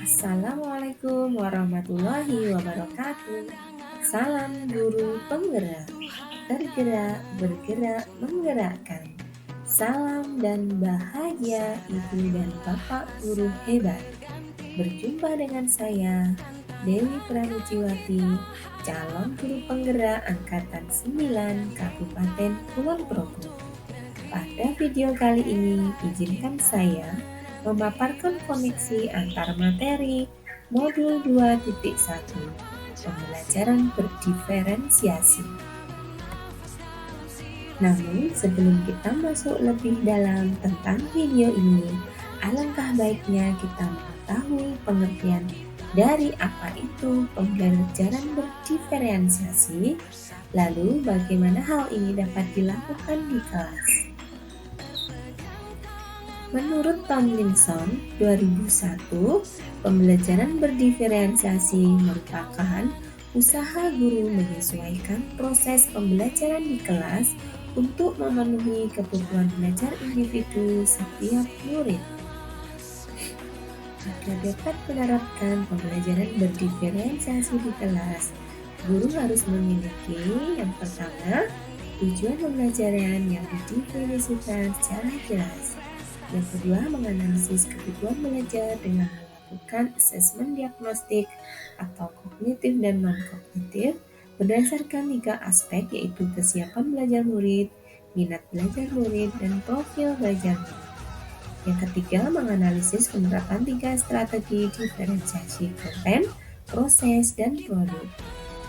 Assalamualaikum warahmatullahi wabarakatuh. Salam guru penggerak, tergerak, bergerak, menggerakkan. Salam dan bahagia Ibu dan Bapak guru hebat. Berjumpa dengan saya, Dewi Pramujiwati, calon guru penggerak Angkatan 9 Kabupaten Kulon Progo. Pada video kali ini, izinkan saya memaparkan koneksi antar materi modul 2.1 pembelajaran berdiferensiasi. Namun, sebelum kita masuk lebih dalam tentang video ini, alangkah baiknya kita mengetahui pengertian dari apa itu pembelajaran berdiferensiasi, lalu bagaimana hal ini dapat dilakukan di kelas. Menurut Tomlinson 2001, pembelajaran berdiferensiasi merupakan usaha guru menyesuaikan proses pembelajaran di kelas untuk memenuhi kebutuhan belajar individu setiap murid. Agar dapat menerapkan pembelajaran berdiferensiasi di kelas, guru harus memiliki yang pertama, tujuan pembelajaran yang didefinisikan secara jelas. Yang kedua, menganalisis kebutuhan belajar dengan melakukan asesmen diagnostik atau kognitif dan non-kognitif berdasarkan 3 aspek, yaitu kesiapan belajar murid, minat belajar murid, dan profil belajar murid. Yang ketiga, menganalisis penerapan 3 strategi diferensiasi konten, proses, dan produk.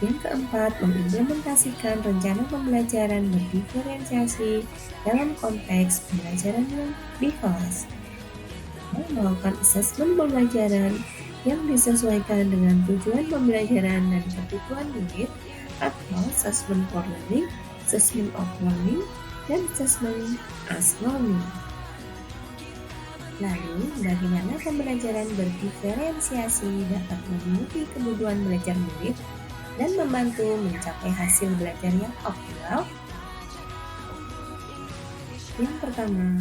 Yang keempat, mengimplementasikan rencana pembelajaran berdiferensiasi dalam konteks pembelajaran di kelas. Melakukan asesmen pembelajaran yang disesuaikan dengan tujuan pembelajaran dan kebutuhan murid atau assessment for learning, assessment of learning, dan assessment as learning. Lalu, bagaimana pembelajaran berdiferensiasi dapat memenuhi kebutuhan belajar murid dan membantu mencapai hasil belajar yang optimal? Yang pertama,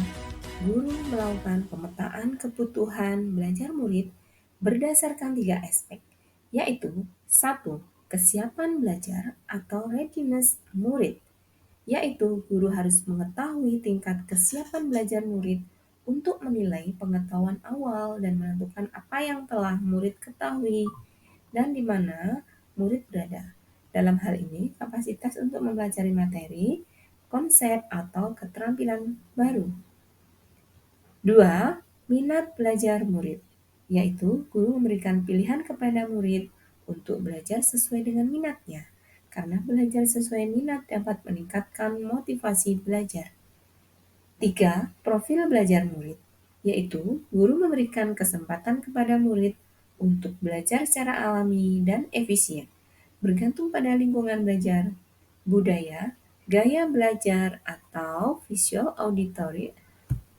guru melakukan pemetaan kebutuhan belajar murid berdasarkan 3 aspek, yaitu 1. Kesiapan belajar atau readiness murid, yaitu guru harus mengetahui tingkat kesiapan belajar murid untuk menilai pengetahuan awal dan menentukan apa yang telah murid ketahui dan di mana murid berada. Dalam hal ini, kapasitas untuk mempelajari materi, konsep, atau keterampilan baru. 2. Minat belajar murid, yaitu guru memberikan pilihan kepada murid untuk belajar sesuai dengan minatnya, karena belajar sesuai minat dapat meningkatkan motivasi belajar. 3. Profil belajar murid, yaitu guru memberikan kesempatan kepada murid untuk belajar secara alami dan efisien, bergantung pada lingkungan belajar, budaya, gaya belajar, atau visual, auditory,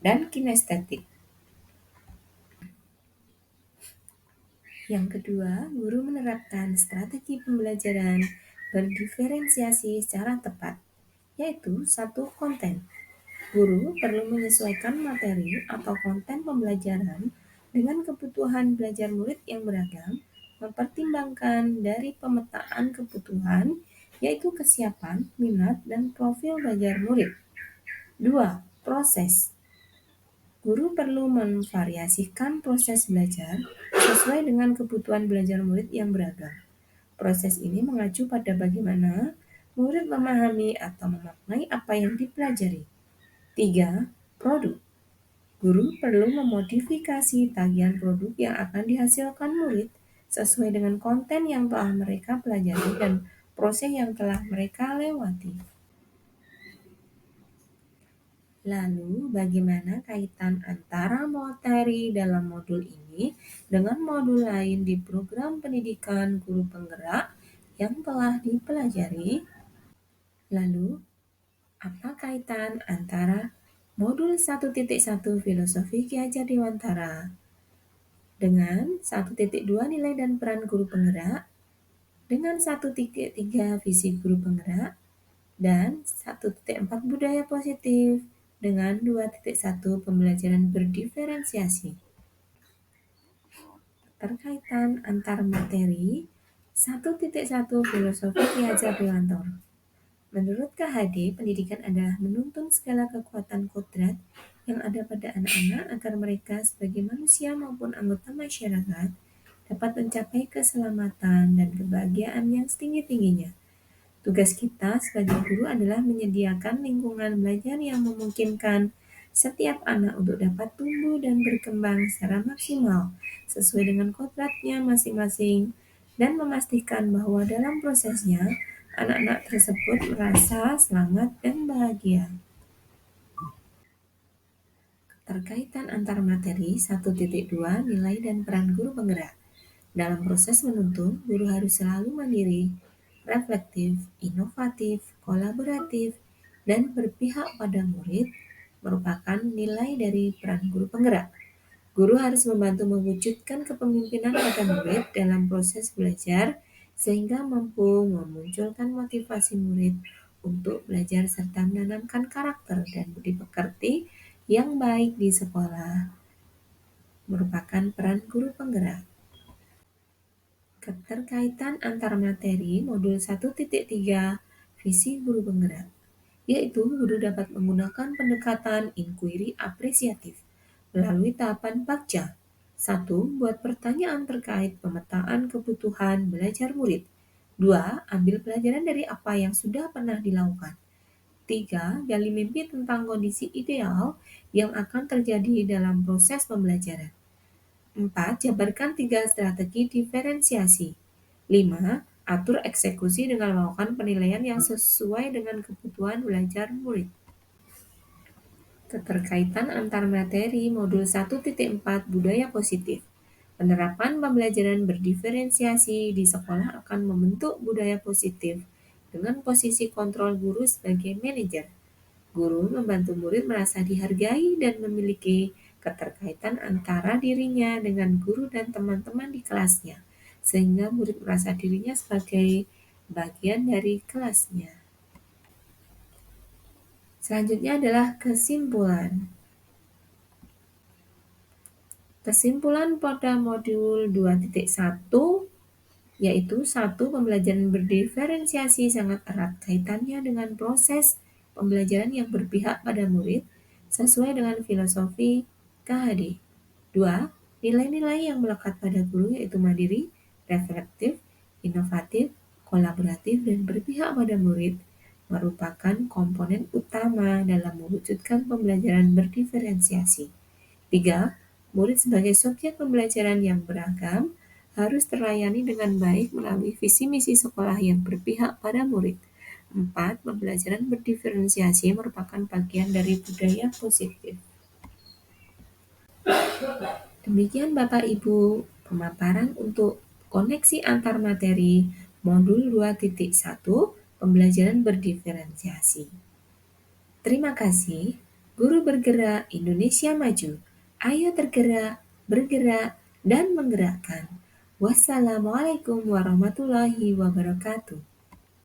dan kinestetik. Yang kedua, guru menerapkan strategi pembelajaran berdiferensiasi secara tepat, yaitu 1. Konten. Guru perlu menyesuaikan materi atau konten pembelajaran dengan kebutuhan belajar murid yang beragam, mempertimbangkan dari pemetaan kebutuhan, yaitu kesiapan, minat, dan profil belajar murid. 2. Proses. Guru perlu memvariasikan proses belajar sesuai dengan kebutuhan belajar murid yang beragam. Proses ini mengacu pada bagaimana murid memahami atau memaknai apa yang dipelajari. 3. Produk. Guru perlu memodifikasi tagihan produk yang akan dihasilkan murid sesuai dengan konten yang telah mereka pelajari dan proses yang telah mereka lewati. Lalu, bagaimana kaitan antara materi dalam modul ini dengan modul lain di program pendidikan guru penggerak yang telah dipelajari? Lalu, apa kaitan antara modul 1.1 Filosofi Ki Hajar Dewantara dengan 1.2 Nilai dan Peran Guru Penggerak, dengan 1.3 Visi Guru Penggerak, dan 1.4 Budaya Positif dengan 2.1 Pembelajaran Berdiferensiasi? Keterkaitan antar materi 1.1 Filosofi Ki Hajar Dewantara. Menurut KHD, pendidikan adalah menuntun segala kekuatan kodrat yang ada pada anak-anak agar mereka sebagai manusia maupun anggota masyarakat dapat mencapai keselamatan dan kebahagiaan yang setinggi-tingginya. Tugas kita sebagai guru adalah menyediakan lingkungan belajar yang memungkinkan setiap anak untuk dapat tumbuh dan berkembang secara maksimal sesuai dengan kodratnya masing-masing dan memastikan bahwa dalam prosesnya anak-anak tersebut merasa selamat dan bahagia. Keterkaitan antar materi 1.2 Nilai dan peran guru penggerak. Dalam proses menuntun, guru harus selalu mandiri, reflektif, inovatif, kolaboratif, dan berpihak pada murid merupakan nilai dari peran guru penggerak. Guru harus membantu mewujudkan kepemimpinan pada murid dalam proses belajar sehingga mampu memunculkan motivasi murid untuk belajar serta menanamkan karakter dan budi pekerti yang baik di sekolah merupakan peran guru penggerak. Keterkaitan antar materi modul 1.3 Visi guru penggerak, yaitu guru dapat menggunakan pendekatan inquiry apresiatif melalui tahapan Bakca. 1. Buat pertanyaan terkait pemetaan kebutuhan belajar murid. 2. Ambil pelajaran dari apa yang sudah pernah dilakukan. 3. Gali mimpi tentang kondisi ideal yang akan terjadi dalam proses pembelajaran. 4. Jabarkan 3 strategi diferensiasi. 5. Atur eksekusi dengan melakukan penilaian yang sesuai dengan kebutuhan belajar murid. Keterkaitan antar materi modul 1.4 Budaya Positif. Penerapan pembelajaran berdiferensiasi di sekolah akan membentuk budaya positif dengan posisi kontrol guru sebagai manajer. Guru membantu murid merasa dihargai dan memiliki keterkaitan antara dirinya dengan guru dan teman-teman di kelasnya, sehingga murid merasa dirinya sebagai bagian dari kelasnya. Selanjutnya adalah kesimpulan. Kesimpulan pada modul 2.1 yaitu 1. Pembelajaran berdiferensiasi sangat erat kaitannya dengan proses pembelajaran yang berpihak pada murid sesuai dengan filosofi KHD. 2. Nilai-nilai yang melekat pada guru yaitu mandiri, reflektif, inovatif, kolaboratif, dan berpihak pada murid merupakan komponen utama dalam mewujudkan pembelajaran berdiferensiasi. 3. Murid sebagai subjek pembelajaran yang beragam harus terlayani dengan baik melalui visi misi sekolah yang berpihak pada murid. 4. Pembelajaran berdiferensiasi merupakan bagian dari budaya positif. Demikian Bapak Ibu, pemaparan untuk koneksi antar materi modul 2.1 pembelajaran berdiferensiasi. Terima kasih. Guru bergerak Indonesia maju. Ayo tergerak, bergerak, dan menggerakkan. Wassalamualaikum warahmatullahi wabarakatuh.